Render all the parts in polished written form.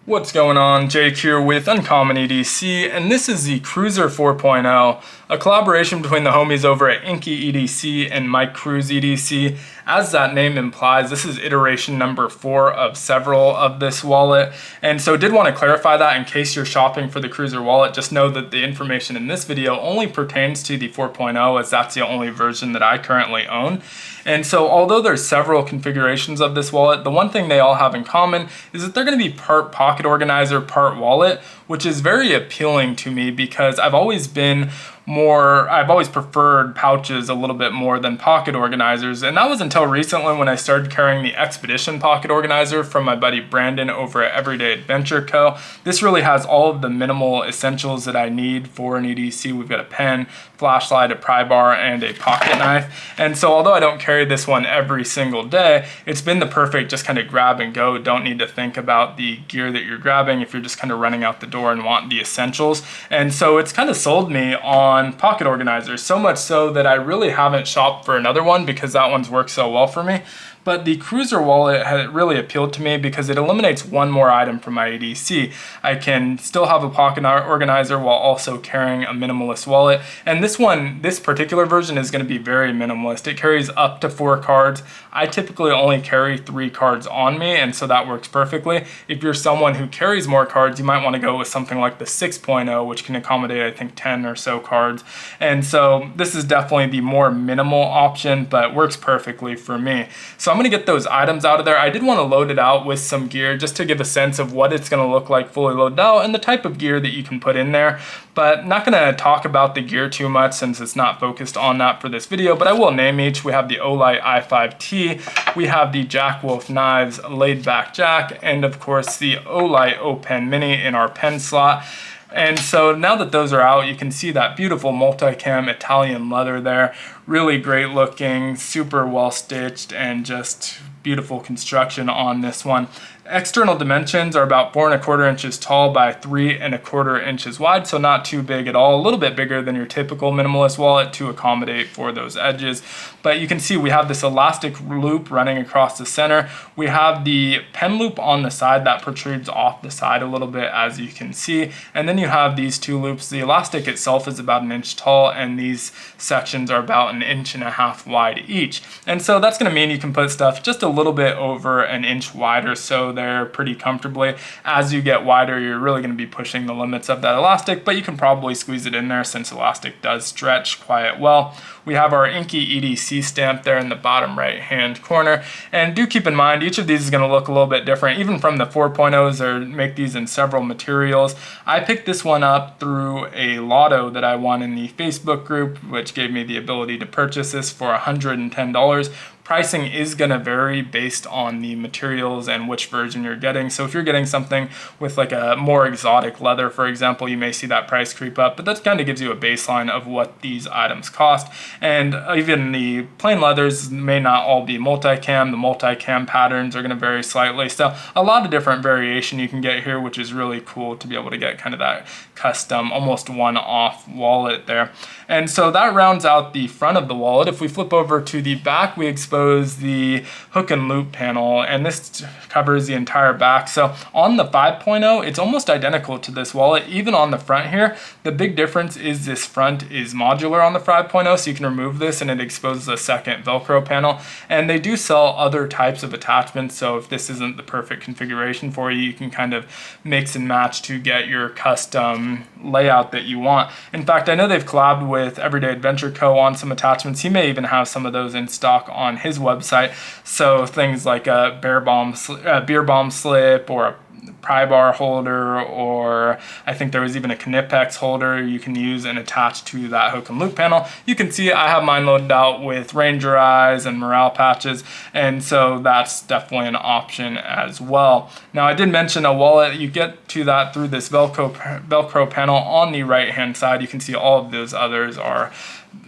What's going on? Jake here with InkyEDC, and this is the Cruzer 4.0, a collaboration between the homies over at InkyEDC and MykeCruzEDC. As that name implies, this is iteration number 4 of several of this wallet, and so did want to clarify that in case you're shopping for the Cruzer wallet. Just know that the information in this video only pertains to the 4.0, as that's the only version that I currently own. And so although there's several configurations of this wallet, the one thing they all have in common is that they're going to be part pocket organizer, part wallet, which is very appealing to me because I've always preferred pouches a little bit more than pocket organizers. And that was until recently when I started carrying the Expedition pocket organizer from my buddy Brandon over at Everyday Adventure Co. This really has all of the minimal essentials that I need for an EDC. We've got a pen, flashlight, a pry bar, and a pocket knife. And so although I don't carry this one every single day, it's been the perfect just kind of grab and go. Don't need to think about the gear that you're grabbing if you're just kind of running out the door and want the essentials. And so it's kind of sold me on pocket organizers, so much so that I really haven't shopped for another one because that one's worked so well for me. But the Cruzer wallet had really appealed to me because it eliminates one more item from my EDC. I can still have a pocket organizer while also carrying a minimalist wallet. And this particular version is going to be very minimalist. It carries up to 4 cards. I typically only carry 3 cards on me, and so that works perfectly. If you're someone who carries more cards, you might want to go with something like the 6.0, which can accommodate, I think, 10 or so cards. And so this is definitely the more minimal option, but works perfectly for me. So I'm going to get those items out of there. I did want to load it out with some gear just to give a sense of what it's going to look like fully loaded out and the type of gear that you can put in there. But not going to talk about the gear too much since it's not focused on that for this video, but I will name each. We have the Olight i5T, we have the Jack Wolf Knives laid back jack, and of course the Olight O-Pen Mini in our pen slot. And so now that those are out, you can see that beautiful multicam Italian leather there. Really great looking, super well stitched, and just beautiful construction on this one. External dimensions are about 4¼ inches tall by 3¼ inches wide, so not too big at all. A little bit bigger than your typical minimalist wallet to accommodate for those edges. But you can see we have this elastic loop running across the center. We have the pen loop on the side that protrudes off the side a little bit, as you can see. And then you have these 2 loops. The elastic itself is about 1 inch tall, and these sections are about 1.5 inches wide each. And so that's going to mean you can put stuff just a little bit over 1 inch wide or so there pretty comfortably. As you get wider, you're really going to be pushing the limits of that elastic, but you can probably squeeze it in there since elastic does stretch quite well. We have our InkyEDC stamp there in the bottom right hand corner, and do keep in mind each of these is going to look a little bit different. Even from the 4.0s, or make these in several materials. I picked this one up through a lotto that I won in the Facebook group, which gave me the ability to purchase this for $110. Pricing is going to vary based on the materials and which version you're getting. So if you're getting something with like a more exotic leather, for example, you may see that price creep up, but that kind of gives you a baseline of what these items cost. And even the plain leathers may not all be multicam. The multicam patterns are going to vary slightly. So a lot of different variation you can get here, which is really cool to be able to get kind of that custom, almost one-off wallet there. And so that rounds out the front of the wallet. If we flip over to the back, we expose the hook and loop panel, and this covers the entire back. So on the 5.0, it's almost identical to this wallet. Even on the front here, the big difference is this front is modular on the 5.0, so you can remove this and it exposes a second Velcro panel. And they do sell other types of attachments, so if this isn't the perfect configuration for you, you can kind of mix and match to get your custom layout that you want. In fact, I know they've collabed with Everyday Adventure Co. on some attachments. He may even have some of those in stock on his website. So things like a beer bomb slip, or a pry bar holder, or I think there was even a Knipex holder you can use and attach to that hook and loop panel. You can see I have mine loaded out with Ranger eyes and morale patches, and so that's definitely an option as well. Now I did mention a wallet. You get to that through this Velcro panel on the right hand side. You can see all of those others are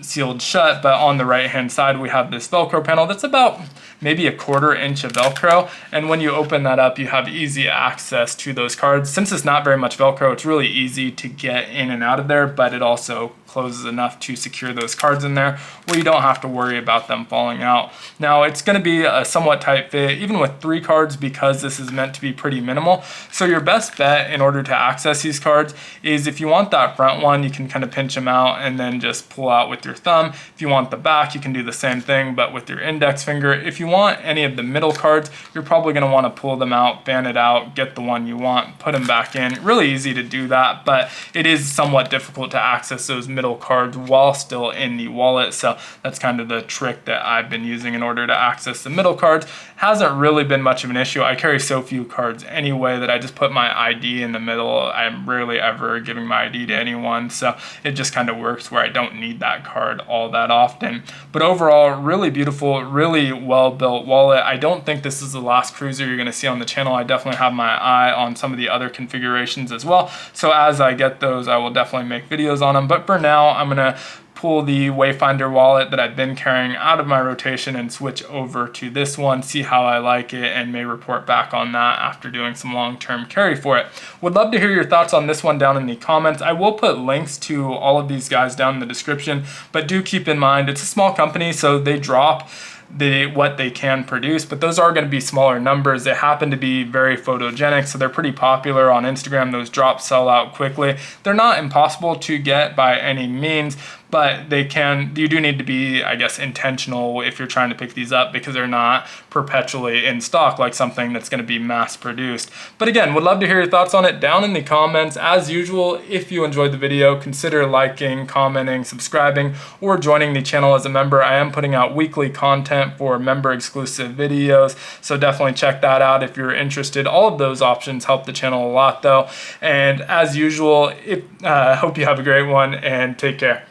sealed shut, but on the right hand side we have this Velcro panel that's about maybe a 1/4 inch of Velcro. And when you open that up, you have easy access to those cards. Since it's not very much Velcro, it's really easy to get in and out of there, but it also closes enough to secure those cards in there where you don't have to worry about them falling out. Now it's going to be a somewhat tight fit even with 3 cards because this is meant to be pretty minimal. So your best bet in order to access these cards is if you want that front one, you can kind of pinch them out and then just pull out with your thumb. If you want the back, you can do the same thing but with your index finger. If you want any of the middle cards, you're probably going to want to pull them out, fan it out, get the one you want, put them back in. Really easy to do that, but it is somewhat difficult to access those middle cards while still in the wallet. So that's kind of the trick that I've been using in order to access the middle cards. Hasn't really been much of an issue. I carry so few cards anyway that I just put my ID in the middle. I'm rarely ever giving my ID to anyone, so it just kind of works where I don't need that card all that often. But overall, really beautiful, really well built wallet. I don't think this is the last Cruzer you're going to see on the channel. I definitely have my eye on some of the other configurations as well, so as I get those I will definitely make videos on them. But for now I'm going to pull the Wayfinder wallet that I've been carrying out of my rotation and switch over to this one, see how I like it, and may report back on that after doing some long-term carry for it. Would love to hear your thoughts on this one down in the comments. I will put links to all of these guys down in the description, but do keep in mind it's a small company, so they drop what they can produce, but those are going to be smaller numbers. They happen to be very photogenic, so they're pretty popular on Instagram. Those drops sell out quickly. They're not impossible to get by any means, but you do need to be, I guess, intentional if you're trying to pick these up because they're not perpetually in stock like something that's going to be mass produced. But again, would love to hear your thoughts on it down in the comments. As usual, if you enjoyed the video, consider liking, commenting, subscribing, or joining the channel as a member. I am putting out weekly content for member exclusive videos, so definitely check that out if you're interested. All of those options help the channel a lot though. And as usual, hope you have a great one and take care.